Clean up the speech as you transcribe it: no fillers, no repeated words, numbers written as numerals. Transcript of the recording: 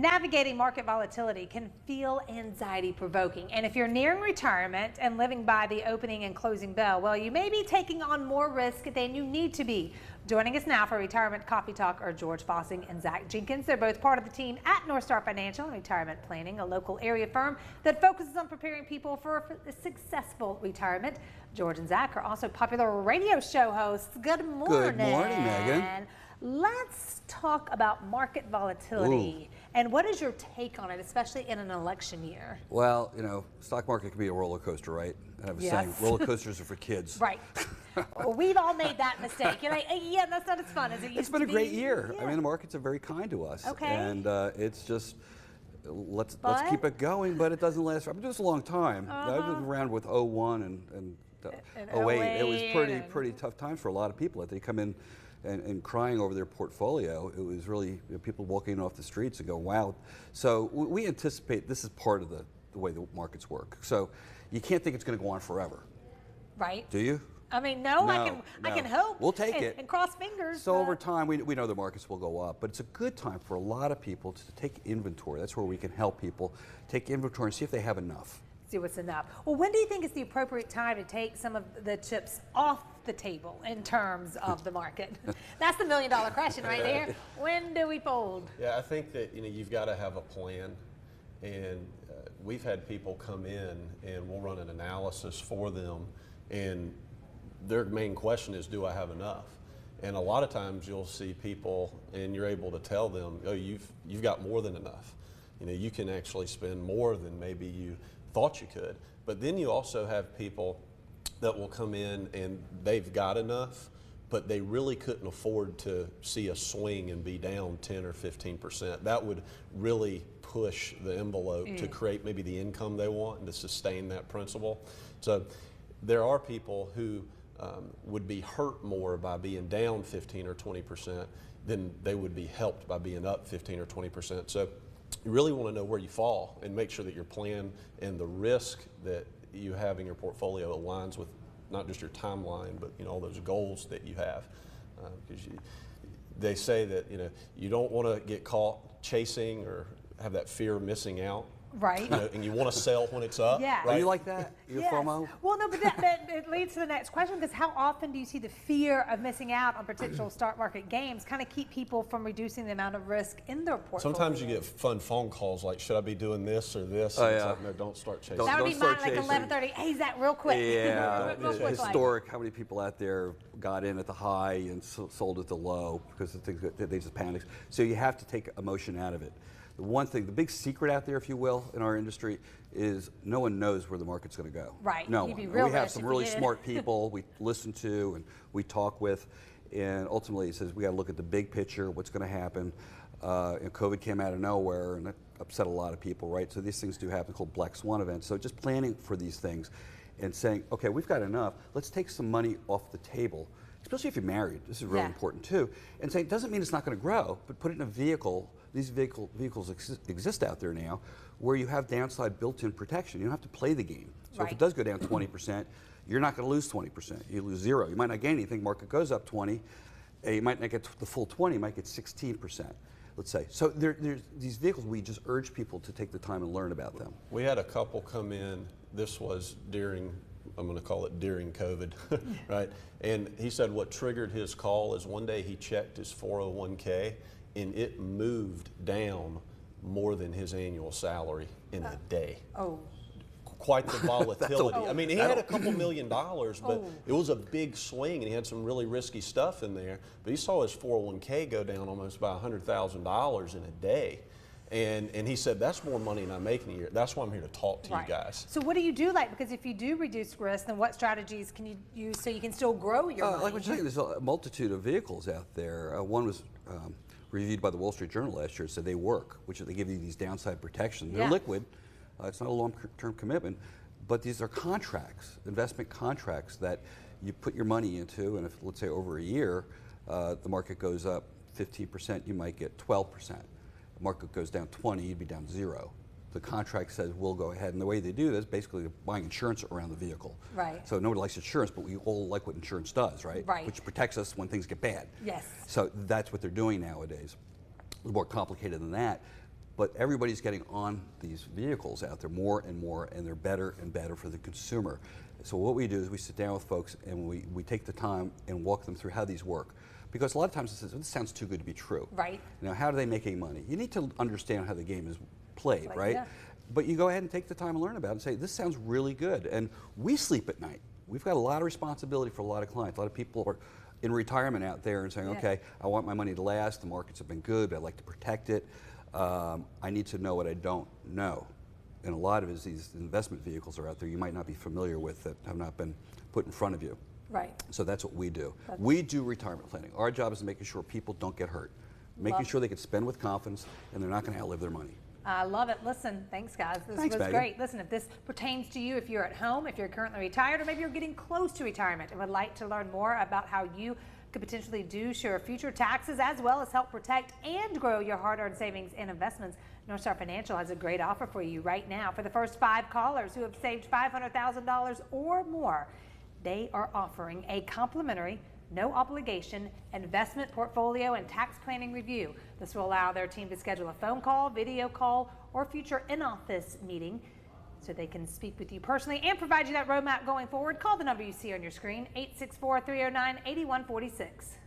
Navigating market volatility can feel anxiety-provoking, and if you're nearing retirement and living by the opening and closing bell, well, you may be taking on more risk than you need to be. Joining us now for Retirement Coffee Talk are George Fossing and Zach Jenkins. They're both part of the team at Northstar Financial and Retirement Planning, a local area firm that focuses on preparing people for a successful retirement. George and Zach are also popular radio show hosts. Good morning. Good morning, Megan. Let's talk about market volatility. And what is your take on it, especially in an election year? Well, you know, stock market can be a roller coaster, right? I have a saying, roller coasters are for kids. Right. Well, we've all made that mistake. You're like, yeah, that's not as fun as it used to be. It's been a great year. Yeah. I mean, the markets are very kind to us. Okay. And it's just, let's keep it going, but it doesn't last. I've been doing this a long time. I've been around with 01 and 08. It was pretty tough times for a lot of people. They come in and crying over their portfolio. It was really people walking off the streets and go, wow. So we anticipate this is part of the way the markets work. So you can't think it's going to go on forever. Right. Do you? I mean, no. I can hope. We'll take it. And cross fingers. So over time, we know the markets will go up, but it's a good time for a lot of people to take inventory. That's where we can help people take inventory and see if they have enough. See what's enough. Well, when do you think is the appropriate time to take some of the chips off the table in terms of the market? That's the million-dollar question right there. When do we fold? Yeah, I think that you've got to have a plan, and we've had people come in and we'll run an analysis for them, and their main question is, do I have enough? And a lot of times you'll see people and you're able to tell them, oh, you've got more than enough. You can actually spend more than maybe you thought you could. But then you also have people that will come in and they've got enough, but they really couldn't afford to see a swing and be down 10 or 15%. That would really push the envelope to create maybe the income they want and to sustain that principle. So there are people who would be hurt more by being down 15 or 20% than they would be helped by being up 15 or 20%. So you really want to know where you fall and make sure that your plan and the risk that you have in your portfolio aligns with not just your timeline, but all those goals that you have. Because they say that you don't want to get caught chasing or have that fear of missing out. Right. And you want to sell when it's up. Yeah. Right? Are you like that? You're FOMO? Well, no, but that it leads to the next question, because how often do you see the fear of missing out on potential stock market gains kind of keep people from reducing the amount of risk in their portfolio? Sometimes you get fun phone calls like, should I be doing this or this? Oh, and it's yeah. like, no, don't start chasing. That would be mine like 11:30. Hey, Zach, real quick. Yeah, real quick, historic. How many people out there got in at the high and sold at the low because they just panicked. So you have to take emotion out of it. The one thing, the big secret out there, if you will, in our industry is no one knows where the market's going to go. Right. No one. We have some really smart people we listen to and we talk with, and ultimately it says we got to look at the big picture, what's going to happen. And COVID came out of nowhere, and that upset a lot of people, right? So these things do happen, called Black Swan events. So just planning for these things and saying, okay, we've got enough. Let's take some money off the table, especially if you're married. This is really important too. And saying, it doesn't mean it's not going to grow, but put it in a vehicle. These vehicles exist out there now where you have downside built-in protection. You don't have to play the game. So if it does go down 20%, you're not going to lose 20%. You lose zero. You might not gain anything. Market goes up 20. You might not get the full 20. You might get 16%, let's say. So there's these vehicles, we just urge people to take the time and learn about them. We had a couple come in. This was during, I'm going to call it during COVID, right? And he said what triggered his call is one day he checked his 401k and it moved down more than his annual salary in a day. Oh. Quite the volatility. I mean, he had a couple $1 million, but it was a big swing, and he had some really risky stuff in there. But he saw his 401k go down almost by $100,000 in a day. And he said, that's more money than I make in a year. That's why I'm here to talk to you guys. So what do you do? Because if you do reduce risk, then what strategies can you use so you can still grow your money? Like what you're saying, there's a multitude of vehicles out there. One was reviewed by the Wall Street Journal last year. Said they work, which they give you these downside protections. They're liquid. It's not a long-term commitment, but these are contracts, investment contracts that you put your money into, and if, let's say, over a year, the market goes up 15%, you might get 12%. The market goes down 20, you'd be down 0. The contract says we'll go ahead, and the way they do this, basically, they're buying insurance around the vehicle. Right. So nobody likes insurance, but we all like what insurance does, right? Right. Which protects us when things get bad. Yes. So that's what they're doing nowadays. A little more complicated than that. but everybody's getting on these vehicles out there more and more, and they're better and better for the consumer. So what we do is we sit down with folks and we take the time and walk them through how these work. Because a lot of times it says, this sounds too good to be true. Right. You know, how do they make any money? You need to understand how the game is played, right? Yeah. But you go ahead and take the time and learn about it and say, this sounds really good. And we sleep at night. We've got a lot of responsibility for a lot of clients. A lot of people are in retirement out there and saying, okay, I want my money to last. The markets have been good, but I'd like to protect it. I need to know what I don't know. And a lot of it is these investment vehicles are out there you might not be familiar with that have not been put in front of you. Right. So that's what we do. We do retirement planning. Our job is making sure people don't get hurt, making sure they can spend with confidence and they're not going to outlive their money. I love it. Listen, thanks guys. This was Megan. great. Listen, if this pertains to you, if you're at home, if you're currently retired, or maybe you're getting close to retirement and would like to learn more about how you could potentially do your future taxes as well as help protect and grow your hard-earned savings and investments, Northstar Financial has a great offer for you right now. For the first 5 callers who have saved $500,000 or more, they are offering a complimentary, no obligation investment portfolio and tax planning review. This will allow their team to schedule a phone call, video call, or future in-office meeting so they can speak with you personally and provide you that roadmap going forward. Call the number you see on your screen, 864-309-8146.